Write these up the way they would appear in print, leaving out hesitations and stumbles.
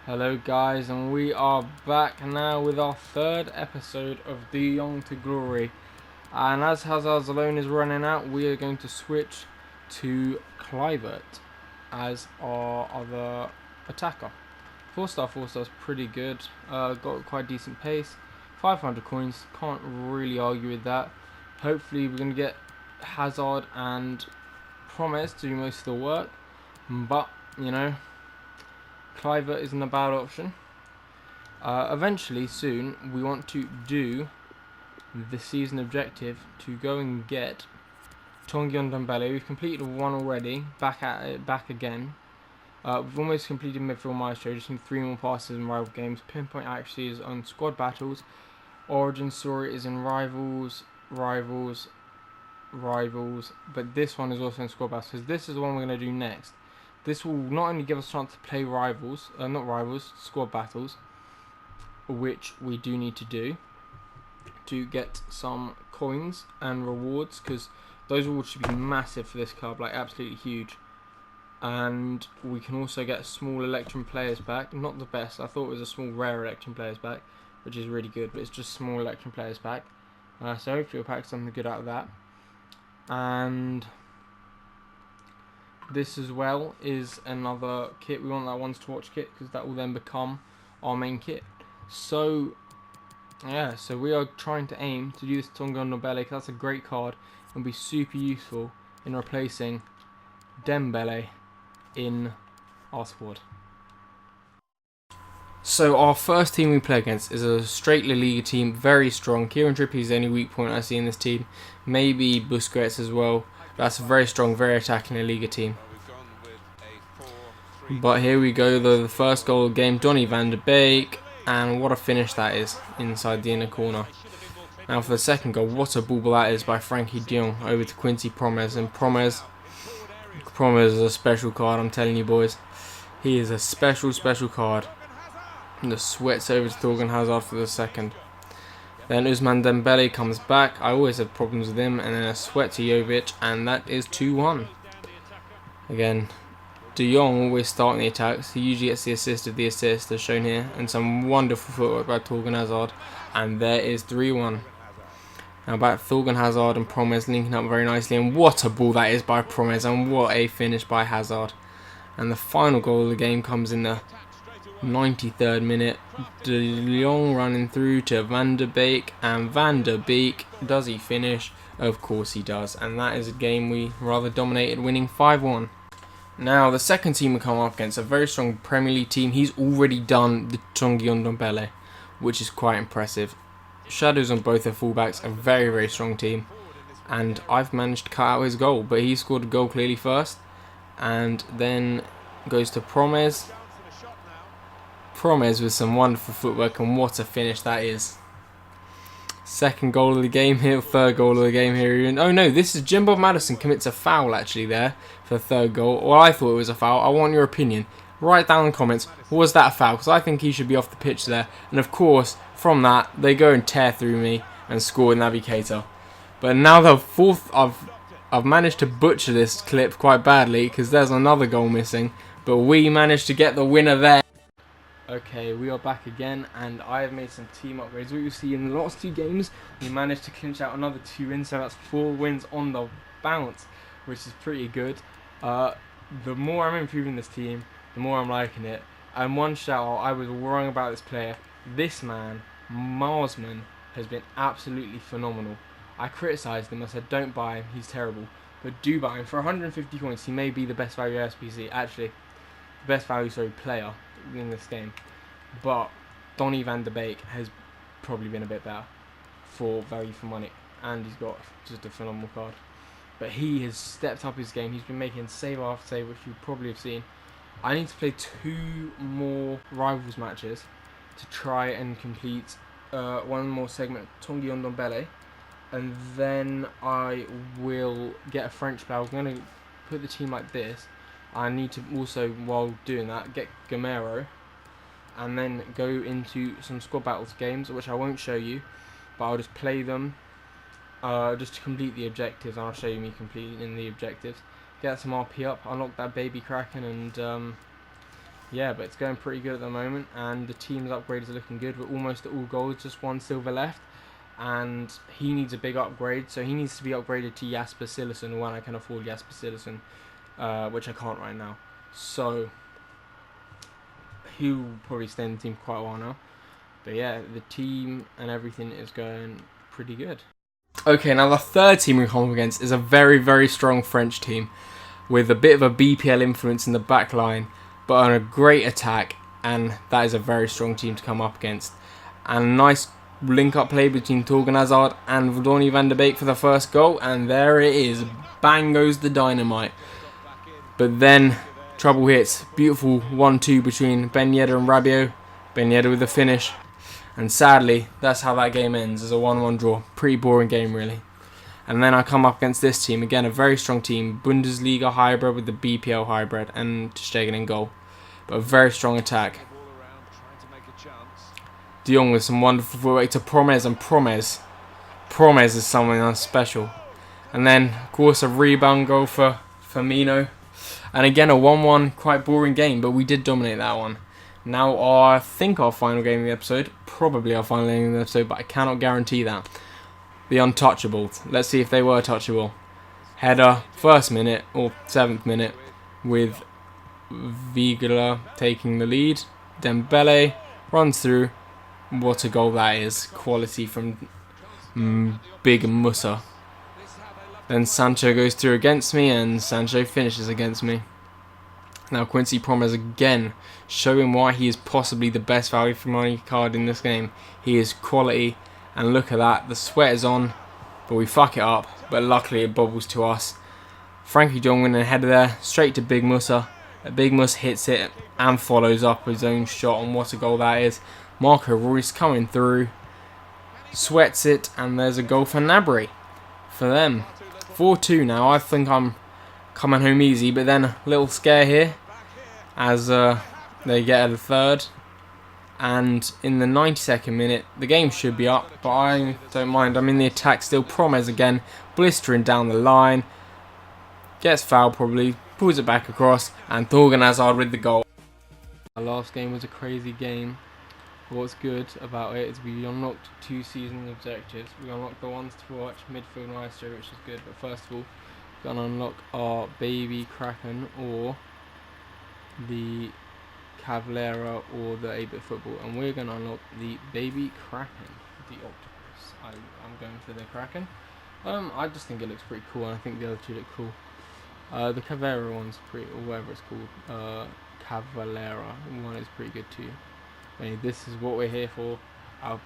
Hello guys, and we are back now with our third episode of the Jong to Glory. And as Hazard's loan is running out, we are going to switch to Kluivert as our other attacker. 4-star is pretty good, got quite decent pace, 500 coins, can't really argue with that. Hopefully we're going to get Hazard and Promes to do most of the work, but you know, Kluivert isn't a bad option. Eventually, soon, we want to do the season objective to go and get Tongi Ndombele. We've completed one already. Back at it, back again. We've almost completed midfield maestro. Just need 3 more passes in rival games. Pinpoint accuracy is on squad battles. Origin story is in rivals. But this one is also in squad battles, because this is the one we're going to do next. This will not only give us a chance to play squad battles, which we do need to do to get some coins and rewards, because those rewards should be massive for this club, like absolutely huge. And we can also get small Electrum players back. Not the best, I thought it was a small rare Electrum players back, which is really good, but it's just small Electrum players back. So hopefully we'll pack something good out of that. And this as well is another kit. We want that ones to watch kit, because that will then become our main kit. So yeah, so we are trying to aim to do this Tongi Ndombele, because that's a great card and will be super useful in replacing Dembele in our squad. So our first team we play against is a straight La Liga team, very strong. Kieran Trippier is the only weak point I see in this team. Maybe Busquets as well. That's a very strong, very attacking La Liga team. But here we go, the first goal of the game, Donny van de Beek, and what a finish that is inside the inner corner. Now for the second goal, what a bauble that is by Frankie Jong over to Quincy Promes, and Promes is a special card, I'm telling you boys. He is a special card. And the sweats over to Thorgan Hazard for the second. Then Ousmane Dembele comes back, I always have problems with him, and then a sweat to Jovic, and that is 2-1. Again, De Jong always starting the attacks. He usually gets the assist of the assist, as shown here, and some wonderful footwork by Thorgan Hazard, and there is 3-1. Now back Thorgan Hazard and Promes linking up very nicely, and what a ball that is by Promes, and what a finish by Hazard. And the final goal of the game comes in the 93rd minute. De Jong running through to Van de Beek, and Van de Beek, does he finish? Of course he does, and that is a game we rather dominated, winning 5-1. Now the second team we come up against, a very strong Premier League team. He's already done the Tongi Ndombele, which is quite impressive. Shadows on both their fullbacks, a very strong team, and I've managed to cut out his goal, but he scored a goal clearly first, and then goes to Promes with some wonderful footwork, and what a finish that is. Second goal of the game here, third goal of the game here. Oh no, this is Jim Bob Madison commits a foul actually there for the third goal. Well, I thought it was a foul. I want your opinion. Write down in the comments, was that a foul? Because I think he should be off the pitch there. And of course, from that, they go and tear through me and score Naby Keita. But now the fourth, I've managed to butcher this clip quite badly, because there's another goal missing. But we managed to get the winner there. Okay, we are back again, and I have made some team upgrades. What you see in the last 2 games, we managed to clinch out another 2 wins, so that's 4 wins on the bounce, which is pretty good. The more I'm improving this team, the more I'm liking it. And one shout out, I was wrong about this player. This man, Marsman, has been absolutely phenomenal. I criticised him, I said don't buy him, he's terrible. But do buy him. For 150 points, he may be the best value SPC, actually. The best value, player in this game. But Donny van de Beek has probably been a bit better for value for money, and he's got just a phenomenal card. But he has stepped up his game. He's been making save after save, which you probably have seen. I need to play 2 more rivals matches to try and complete one more segment, Tongi Ndombele, and then I will get a French player. I'm going to put the team like this. I need to also, while doing that, get Gamero, and then go into some squad battles games, which I won't show you, but I'll just play them just to complete the objectives, and I'll show you me completing the objectives. Get some RP up, unlock that baby Kraken, and yeah, but it's going pretty good at the moment, and the team's upgrades are looking good. We're almost at all goals, just 1 silver left, and he needs a big upgrade, so he needs to be upgraded to Jasper Cillessen when I can afford Jasper Cillessen, which I can't right now. So he'll probably stay in the team for quite a while now. But yeah, the team and everything is going pretty good. Okay, now the third team we come up against is a very, very strong French team with a bit of a BPL influence in the back line, but on a great attack, and that is a very strong team to come up against. And a nice link-up play between Torgan Hazard and Donny van der Beek for the first goal, and there it is. Bang goes the dynamite. But then trouble hits. Beautiful 1-2 between Ben Yedder and Rabiot. Ben Yedder with the finish. And sadly, that's how that game ends, as a 1-1 draw. Pretty boring game, really. And then I come up against this team, again a very strong team, Bundesliga hybrid with the BPL hybrid, and Stegen in goal. But a very strong attack. Jong with some wonderful footwork to Promes, and Promes is someone else special. And then, of course, a rebound goal for Firmino. And again, a 1-1, quite boring game, but we did dominate that one. Now, I think our final game of the episode, probably our final game of the episode, but I cannot guarantee that. The Untouchables. Let's see if they were touchable. Header, first minute, or 7th minute, with Vigla taking the lead. Dembele runs through. What a goal that is. Quality from Big Musa. Then Sancho goes through against me, and Sancho finishes against me. Now Quincy Promes again, showing why he is possibly the best value for money card in this game. He is quality, and look at that, the sweat is on, but we fuck it up, but luckily it bobbles to us. Frankie Jong winning a header there, straight to Big Musa. Big Mus hits it and follows up his own shot, and what a goal that is. Marco Reus coming through, sweats it, and there's a goal for Gnabry for them. 4-2 now. I think I'm coming home easy, but then a little scare here as they get a third. And in the 92nd minute, the game should be up, but I don't mind. I'm in the attack still. Promes again, blistering down the line. Gets fouled probably, pulls it back across, and Torgan Hazard with the goal. Our last game was a crazy game. What's good about it is we unlocked 2 season objectives. We unlocked the ones to watch, midfield and maestro, which is good, but first of all, we're going to unlock our baby Kraken, or the Cavalera, or the 8-bit football, and we're going to unlock the baby Kraken, the octopus. I'm going for the Kraken. I just think it looks pretty cool, and I think the other two look cool. The Cavalera one's pretty, or whatever it's called, Cavalera one is pretty good too. This is what we're here for. Our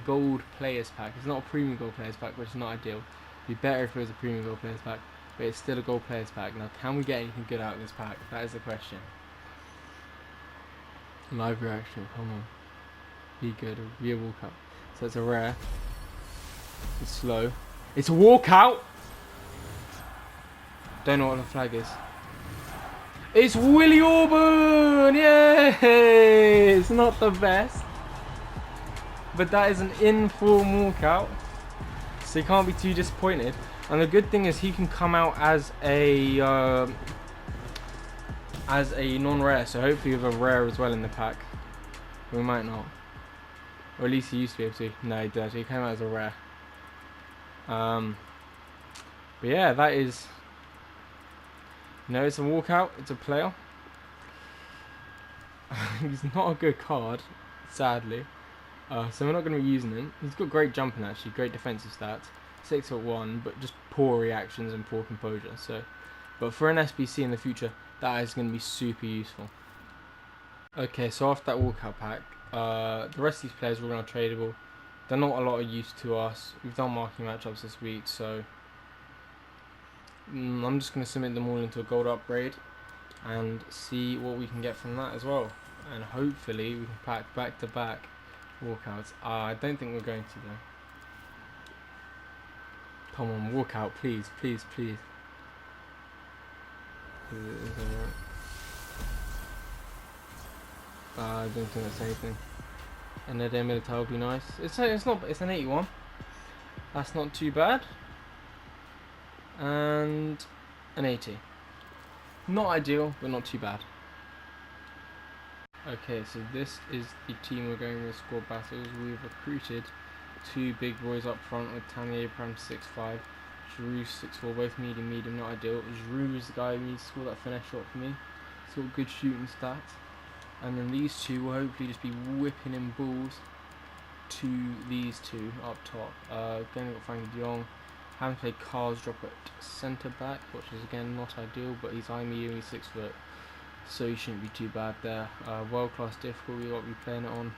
gold players pack. It's not a premium gold players pack, which is not ideal. It'd be better if it was a premium gold players pack, but it's still a gold players pack. Now, can we get anything good out of this pack? That is the question. Live reaction, come on. Be good, a real walkout. So it's a rare. It's slow. It's a walkout! Don't know what the flag is. It's Willie Orban! Yay! It's not the best, but that is an in-form walkout, so you can't be too disappointed. And the good thing is he can come out as a non-rare, so hopefully with a rare as well in the pack. We might not, or at least he used to be able to. No, he did. He came out as a rare. But yeah, that is. No, it's a walkout. It's a player. He's not a good card, sadly. So we're not going to be using him. He's got great jumping actually, great defensive stats. 6'1", but just poor reactions and poor composure. So, but for an SBC in the future, that is going to be super useful. Okay, so after that walkout pack, the rest of these players were all tradable. They're not a lot of use to us. We've done marking matchups this week, so. I'm just going to submit them all into a gold upgrade and see what we can get from that as well, and hopefully we can pack back-to-back walkouts. I don't think we're going to though. Come on, walkout, please, please, please. I don't think that's anything. And the Militao would be nice. It's not. It's an 81. That's not too bad. And an 80. Not ideal, but not too bad. Okay, so this is the team we're going with squad battles. We've recruited two big boys up front with Tammy Abraham 6'5", Giroud 6'4", both medium, not ideal. Giroud is the guy who needs to score that finesse shot for me. He's got good shooting stats. And then these two will hopefully just be whipping in balls to these two up top. Again, we've got Jong. Having played Carl's drop at centre back, which is again not ideal, but he's high medium, he's 6 foot, so he shouldn't be too bad there. World class difficulty, what we're playing it on,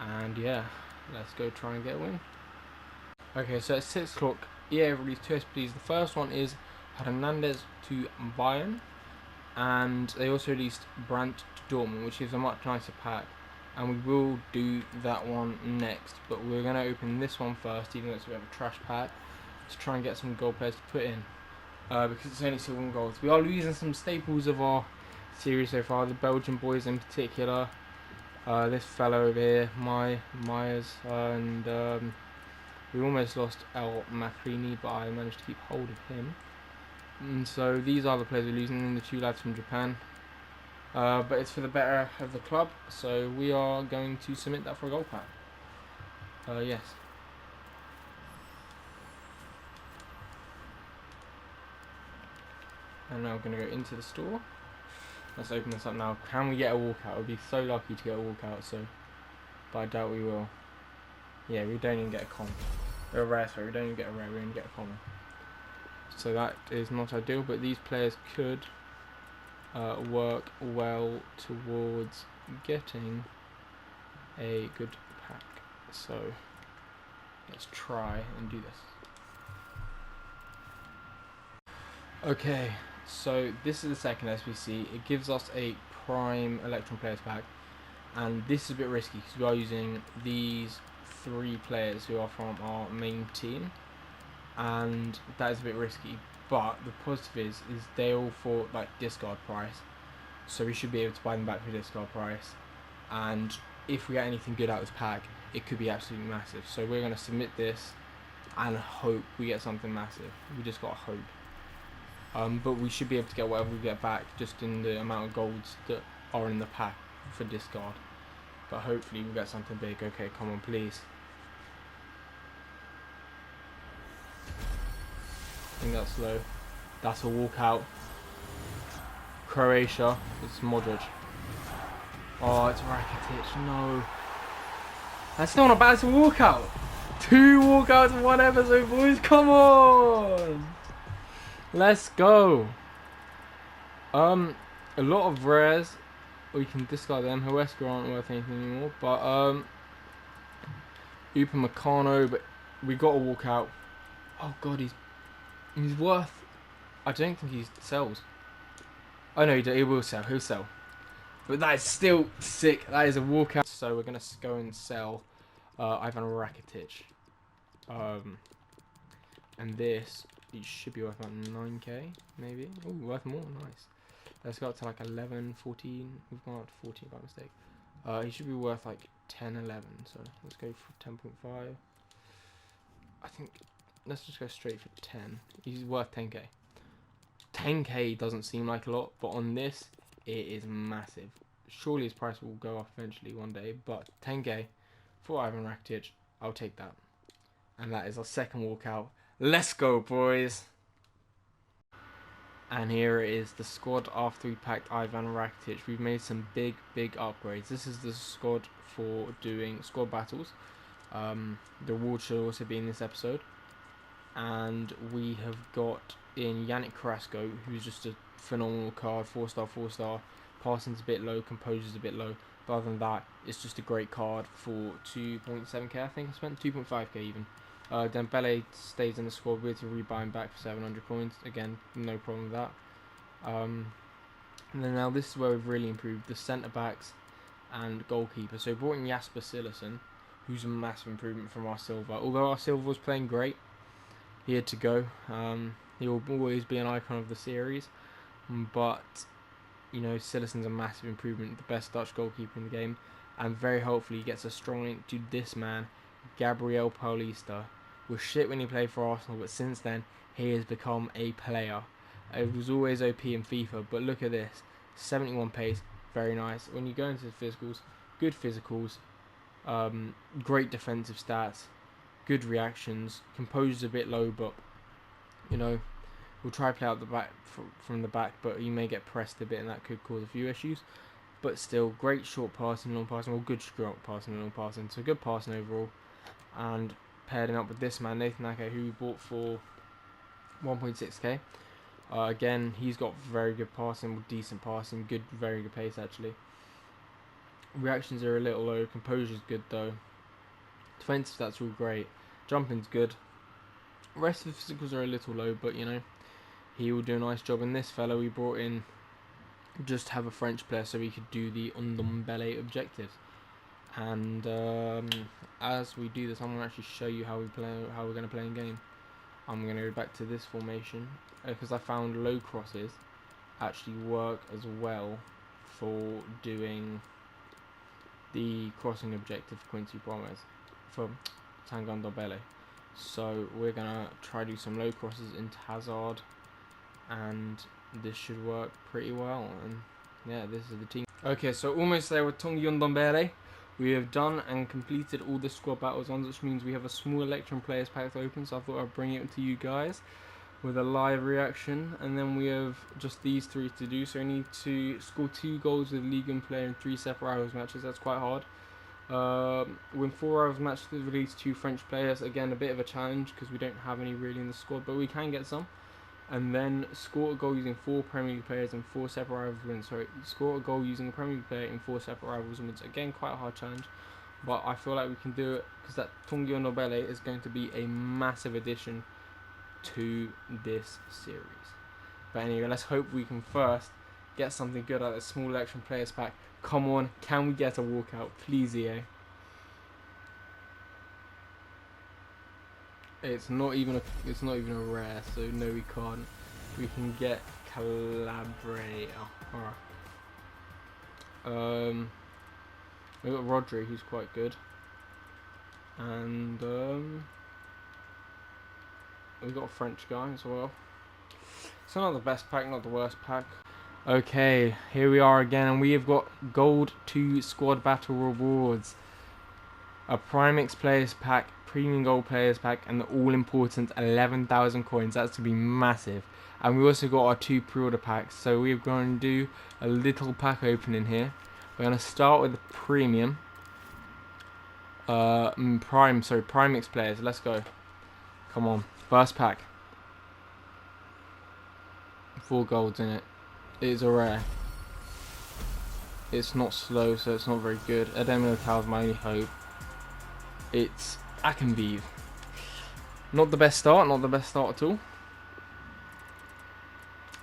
and yeah, let's go try and get a win. Okay, so at 6 o'clock, EA released two SPs. The first one is Hernandez to Bayern, and they also released Brandt to Dortmund, which is a much nicer pack. And we will do that one next, but we're going to open this one first, even though it's a bit of a trash pack, to try and get some goal players to put in, because it's only 7 goals. We are losing some staples of our series so far, the Belgian boys in particular. This fellow over here, Myers, and we almost lost El Macrini, but I managed to keep hold of him. And so these are the players we're losing, and the 2 lads from Japan. But it's for the better of the club, so we are going to submit that for a goal pack. Yes. And now we're going to go into the store. Let's open this up now. Can we get a walkout? We'd be so lucky to get a walkout, but I doubt we will. Yeah, we don't even get a common. A rare, sorry, we don't even get a rare, we only get a common. So that is not ideal, but these players could work well towards getting a good pack. So let's try and do this. Okay, so this is the second SBC. It gives us a prime Electron players pack, and this is a bit risky because we are using these 3 players who are from our main team, and that is a bit risky. But the positive is they all for like discard price, so we should be able to buy them back for discard price. And if we get anything good out of this pack, it could be absolutely massive. So we're going to submit this and hope we get something massive. We just got to hope. But we should be able to get whatever we get back just in the amount of golds that are in the pack for discard. But hopefully we'll get something big. Okay, come on, please. I think that's low. That's a walkout. Croatia. It's Modric. Oh, it's Rakitic. No. That's still not bad. It's a walkout. 2 walkouts in 1 episode, boys. Come on. Let's go. A lot of rares. We can discard them. Huesca aren't worth anything anymore. But Upamecano. But we got to walk out. Oh god, he's worth. I don't think he sells. Oh no, he will sell. He'll sell. But that is still sick. That is a walkout. So we're gonna go and sell Ivan Rakitic. And this, it should be worth about 9k, maybe. Oh, worth more. Nice. Let's go up to like 11, 14. We've gone up to 14 by mistake. He should be worth like 10, 11. So let's go for 10.5. I think let's just go straight for 10. He's worth 10k. 10k doesn't seem like a lot, but on this, it is massive. Surely his price will go up eventually one day, but 10k for Ivan Rakitic, I'll take that. And that is our second walkout. Let's go, boys! And here it is, the squad after we packed Ivan Rakitic. We've made some big upgrades. This is the squad for doing squad battles. The reward should also be in this episode. And we have got in Yannick Carrasco, who's just a phenomenal card. 4-star, 4-star. Passing's a bit low, composure's a bit low. But other than that, it's just a great card for 2.7k, I think I spent. 2.5k even. Dembele stays in the squad with you, rebuy him back for 700 coins. Again, no problem with that. And then now this is where we've really improved the centre backs and goalkeeper. So we brought in Jasper Cillessen, who's a massive improvement from our Silva. Although our Silva was playing great, he had to go. He will always be an icon of the series, but you know, Cillessen's a massive improvement, the best Dutch goalkeeper in the game, and very hopefully he gets a strong link to this man, Gabriel Paulista. Was shit when he played for Arsenal, but since then he has become a player. It was always OP in FIFA, but look at this: 71 pace, very nice. When you go into the physicals, good physicals, great defensive stats, good reactions. Composure's a bit low, but you know, we'll try to play out the back from the back, but you may get pressed a bit, and that could cause a few issues. But still, great short passing, long passing, or good short passing and long passing. So good passing overall. And paired him up with this man, Nathan Ake, who we bought for 1.6k. Again, he's got very good passing, decent passing, good, very good pace actually. Reactions are a little low, composure's good though. Defensive stats are all great. Jumping's good. Rest of the physicals are a little low, but you know, he will do a nice job. And this fellow we brought in just to have a French player so he could do the Ndombele objectives. And as we do this, I'm going to actually show you how we're going to play in game. I'm going to go back to this formation because I found low crosses actually work as well for doing the crossing objective for Quincy Promes for Tanguy Ndombele. So we're going to try to do some low crosses into Hazard, and this should work pretty well. And yeah, this is the team. Okay, so almost there with Tanguy Ndombele. We have done and completed all the squad battles on, which means we have a small Electrum Players pack to open, so I thought I'd bring it to you guys with a live reaction. And then we have just these 3 to do, so we need to score 2 goals with Ligue 1 player in 3 separate rivals matches. That's quite hard. Win 4 rivals matches with at least 2 French players. Again, a bit of a challenge because we don't have any really in the squad, but we can get some. And then score a goal using 4 Premier League players in 4 separate rivals wins. Sorry, score a goal using a Premier League player in 4 separate rivals wins. Again, quite a hard challenge, but I feel like we can do it because that Tanguy Ndombele is going to be a massive addition to this series. But anyway, let's hope we can first get something good out of this small Electrum Players pack. Come on, can we get a walkout, please, EA? It's not even a rare, so no, we can't. We can get Calabria. Alright. We've got Rodri, who's quite good. And we've got a French guy as well. It's not the best pack, not the worst pack. Okay, here we are again, and we have got Gold 2 Squad Battle Rewards. A Primix Players pack, Premium Gold Players pack, and the all-important 11,000 coins. That's going to be massive. And we also got our 2 pre-order packs. So we're going to do a little pack opening here. We're going to start with the Premium. Primix Players. Let's go. Come on. First pack. 4 golds in it. It is a rare. It's not slow, so it's not very good. Ademi Militao is my only hope. It's Akinbiv. Not the best start at all.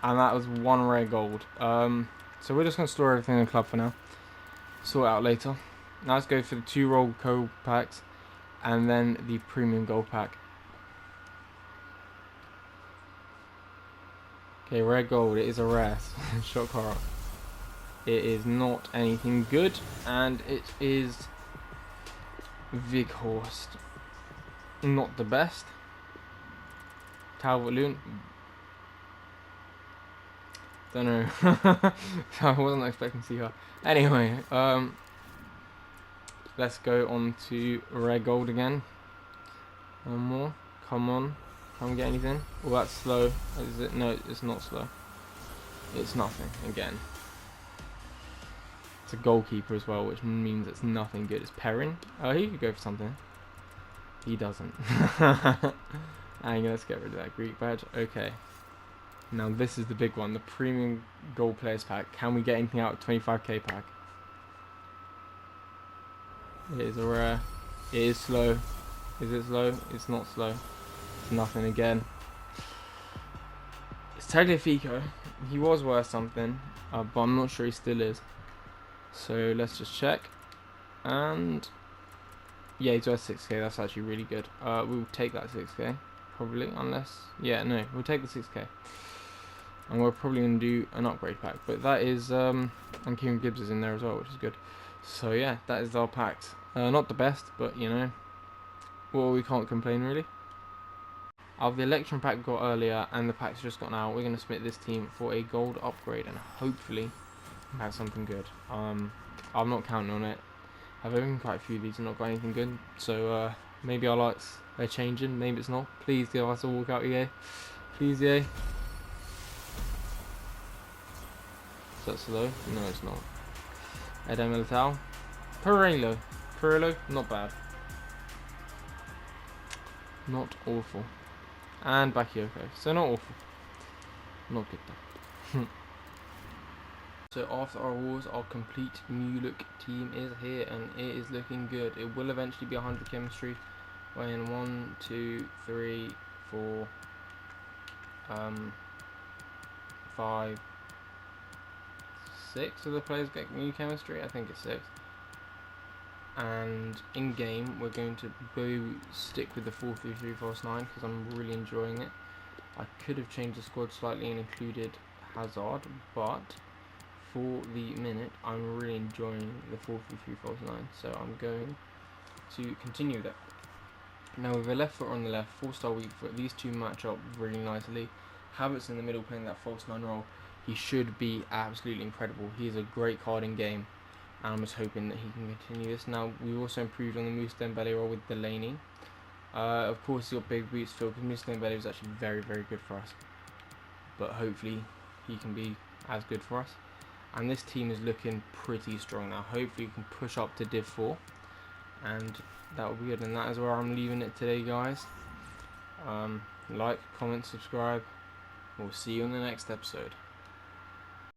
And that was 1 rare gold. So we're just going to store everything in the club for now. Sort it out later. Now let's go for the 2 roll gold packs and then the premium gold pack. Okay, rare gold. It is a rare. Shock horror. It is not anything good, and it is Vighorst. Not the best. Calvert-Lewin. Don't know. I wasn't expecting to see her. Anyway, let's go on to rare gold again. One more. Come on. Can't we get anything? Oh, that's slow. Is it? No, it's not slow. It's nothing again. It's a goalkeeper as well, which means it's nothing good. It's Perrin. Oh, he could go for something. He doesn't. Hang on, let's get rid of that Greek badge. Okay. Now this is the big one, the premium gold players pack. Can we get anything out of 25k pack? It is a rare. It is slow. Is it slow? It's not slow. It's nothing again. It's Tagliafico. He was worth something, but I'm not sure he still is. So let's just check. And yeah, he's worth 6k. That's actually really good. We'll take that 6k. Probably, unless... Yeah, no, we'll take the 6k. And we're probably going to do an upgrade pack. But that is... and Kieran Gibbs is in there as well, which is good. So yeah, that is our packs. Not the best, but you know... Well, we can't complain really. Out of the Electrum pack we got earlier, and the pack's just gotten out, we're going to submit this team for a gold upgrade. And hopefully That's something good. I'm not counting on it. I've opened quite a few of these and not got anything good, so maybe our lights are changing, maybe it's not. Please give us a walkout, EA. Please, EA. Is that slow? No, it's not. Eder Militao. Perillo, not bad. Not awful. And Bakayoko, so not awful. Not good though. So after our wars, our complete new look team is here and it is looking good. It will eventually be 100 chemistry when 1, 2, 3, 4, 5, 6 of the players get new chemistry. I think it's 6. And in game we're going to stick with the 4-3-3 false 9 because I'm really enjoying it. I could have changed the squad slightly and included Hazard, but for the minute I'm really enjoying the 4-3-3 false 9, so I'm going to continue that. Now with a left foot on the left, 4-star weak foot, these two match up really nicely. Havertz in the middle playing that false 9 role, he should be absolutely incredible. He is a great card in game, and I'm just hoping that he can continue this. Now we also improved on the Moussa Dembele role with Delaney. Of course he got big boots filled because Moussa Dembele was actually very, very good for us, but hopefully he can be as good for us. And this team is looking pretty strong now. Hopefully we can push up to Div 4, and that will be good. And that is where I'm leaving it today, guys. Like, comment, subscribe. We'll see you in the next episode.